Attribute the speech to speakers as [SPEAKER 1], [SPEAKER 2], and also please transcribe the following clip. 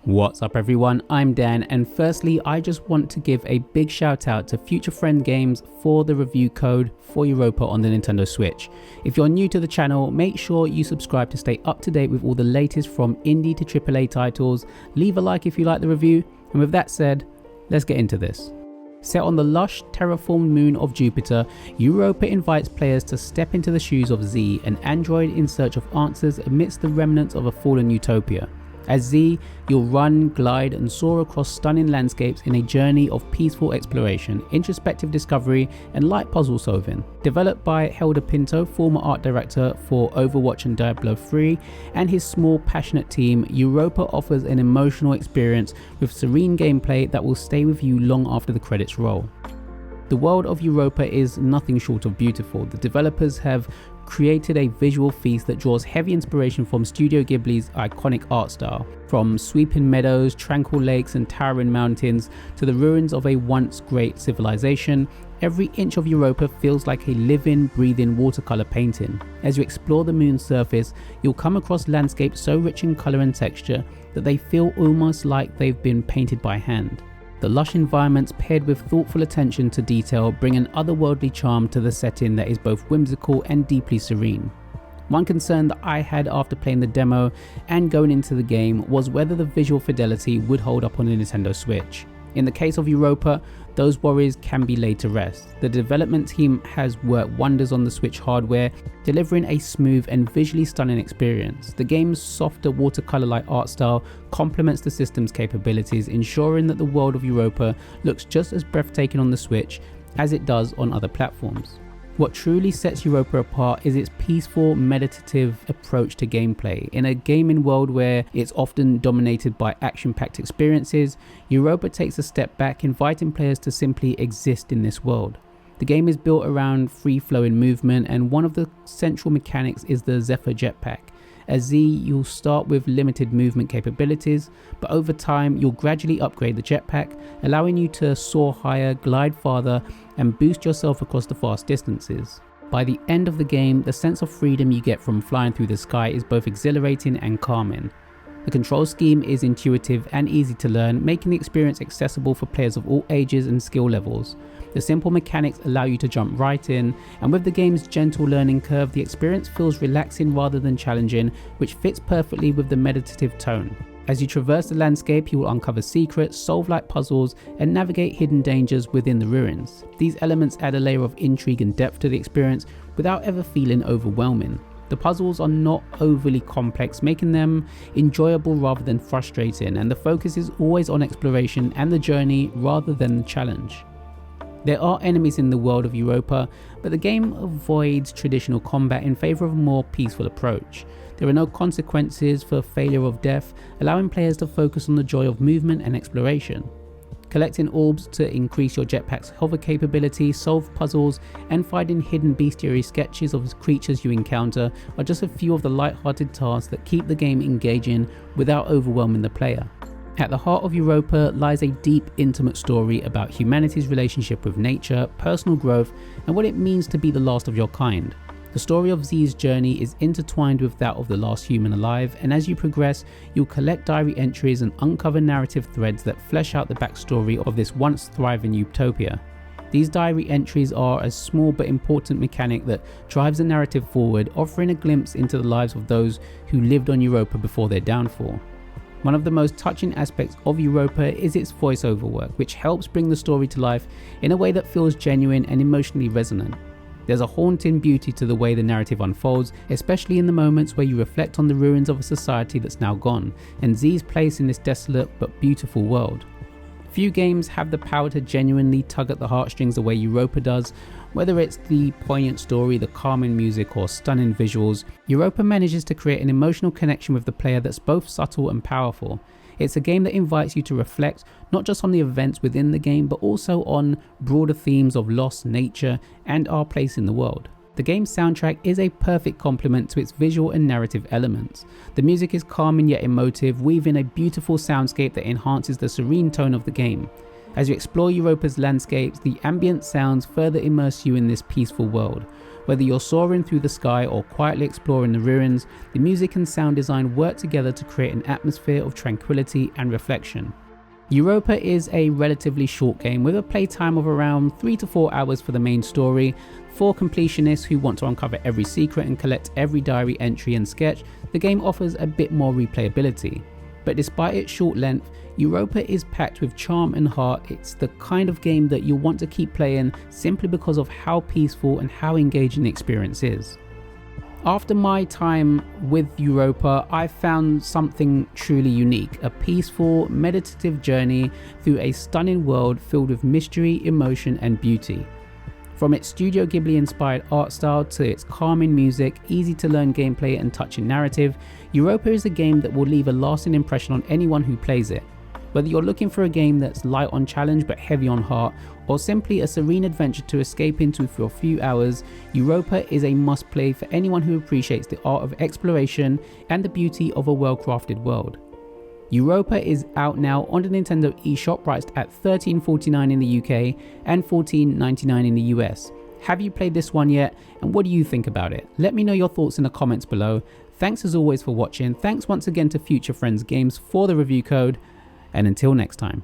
[SPEAKER 1] What's up everyone, I'm Dan, and firstly I just want to give a big shout out to Future Friend Games for the review code for Europa on the Nintendo Switch. If you're new to the channel, make sure you subscribe to stay up to date with all the latest from indie to AAA titles, leave a like if you like the review, and with that said, let's get into this. Set on the lush, terraformed moon of Jupiter, Europa invites players to step into the shoes of Z, an android in search of answers amidst the remnants of a fallen utopia. As Z, you'll run, glide and soar across stunning landscapes in a journey of peaceful exploration, introspective discovery and light puzzle solving. Developed by Helder Pinto, former art director for Overwatch and Diablo 3, and his small passionate team, Europa offers an emotional experience with serene gameplay that will stay with you long after the credits roll. The world of Europa is nothing short of beautiful. The developers have created a visual feast that draws heavy inspiration from Studio Ghibli's iconic art style. From sweeping meadows, tranquil lakes and towering mountains to the ruins of a once great civilization, every inch of Europa feels like a living, breathing watercolor painting. As you explore the moon's surface, you'll come across landscapes so rich in color and texture that they feel almost like they've been painted by hand. The lush environments paired with thoughtful attention to detail bring an otherworldly charm to the setting that is both whimsical and deeply serene. One concern that I had after playing the demo and going into the game was whether the visual fidelity would hold up on the Nintendo Switch. In the case of Europa, those worries can be laid to rest. The development team has worked wonders on the Switch hardware, delivering a smooth and visually stunning experience. The game's softer watercolor-like art style complements the system's capabilities, ensuring that the world of Europa looks just as breathtaking on the Switch as it does on other platforms. What truly sets Europa apart is its peaceful, meditative approach to gameplay. In a gaming world where it's often dominated by action-packed experiences, Europa takes a step back, inviting players to simply exist in this world. The game is built around free-flowing movement, and one of the central mechanics is the Zephyr jetpack. As Z, you'll start with limited movement capabilities, but over time you'll gradually upgrade the jetpack, allowing you to soar higher, glide farther, and boost yourself across the vast distances. By the end of the game, the sense of freedom you get from flying through the sky is both exhilarating and calming. The control scheme is intuitive and easy to learn, making the experience accessible for players of all ages and skill levels. The simple mechanics allow you to jump right in, and with the game's gentle learning curve, the experience feels relaxing rather than challenging, which fits perfectly with the meditative tone. As you traverse the landscape, you will uncover secrets, solve light puzzles, and navigate hidden dangers within the ruins. These elements add a layer of intrigue and depth to the experience without ever feeling overwhelming. The puzzles are not overly complex, making them enjoyable rather than frustrating, and the focus is always on exploration and the journey rather than the challenge. There are enemies in the world of Europa, but the game avoids traditional combat in favour of a more peaceful approach. There are no consequences for failure or death, allowing players to focus on the joy of movement and exploration. Collecting orbs to increase your jetpack's hover capability, solve puzzles, and finding hidden bestiary sketches of creatures you encounter are just a few of the light-hearted tasks that keep the game engaging without overwhelming the player. At the heart of Europa lies a deep, intimate story about humanity's relationship with nature, personal growth, and what it means to be the last of your kind. The story of Z's journey is intertwined with that of the last human alive, and as you progress, you'll collect diary entries and uncover narrative threads that flesh out the backstory of this once thriving utopia. These diary entries are a small but important mechanic that drives the narrative forward, offering a glimpse into the lives of those who lived on Europa before their downfall. One of the most touching aspects of Europa is its voiceover work, which helps bring the story to life in a way that feels genuine and emotionally resonant. There's a haunting beauty to the way the narrative unfolds, especially in the moments where you reflect on the ruins of a society that's now gone, and Z's place in this desolate but beautiful world. Few games have the power to genuinely tug at the heartstrings the way Europa does. Whether it's the poignant story, the calming music, or stunning visuals, Europa manages to create an emotional connection with the player that's both subtle and powerful. It's a game that invites you to reflect not just on the events within the game, but also on broader themes of loss, nature, and our place in the world. The game's soundtrack is a perfect complement to its visual and narrative elements. The music is calming yet emotive, weaving a beautiful soundscape that enhances the serene tone of the game. As you explore Europa's landscapes, the ambient sounds further immerse you in this peaceful world. Whether you're soaring through the sky or quietly exploring the ruins, the music and sound design work together to create an atmosphere of tranquility and reflection. Europa is a relatively short game with a playtime of around 3 to 4 hours for the main story. For completionists who want to uncover every secret and collect every diary entry and sketch, the game offers a bit more replayability. But despite its short length, Europa is packed with charm and heart. It's the kind of game that you'll want to keep playing simply because of how peaceful and how engaging the experience is. After my time with Europa, I found something truly unique, a peaceful, meditative journey through a stunning world filled with mystery, emotion and beauty. From its Studio Ghibli inspired art style to its calming music, easy to learn gameplay and touching narrative, Europa is a game that will leave a lasting impression on anyone who plays it. Whether you're looking for a game that's light on challenge but heavy on heart, or simply a serene adventure to escape into for a few hours, Europa is a must play for anyone who appreciates the art of exploration and the beauty of a well-crafted world. Europa is out now on the Nintendo eShop, priced at $13.49 in the UK and $14.99 in the US. Have you played this one yet, and what do you think about it? Let me know your thoughts in the comments below. Thanks as always for watching. Thanks once again to Future Friends Games for the review code, and until next time.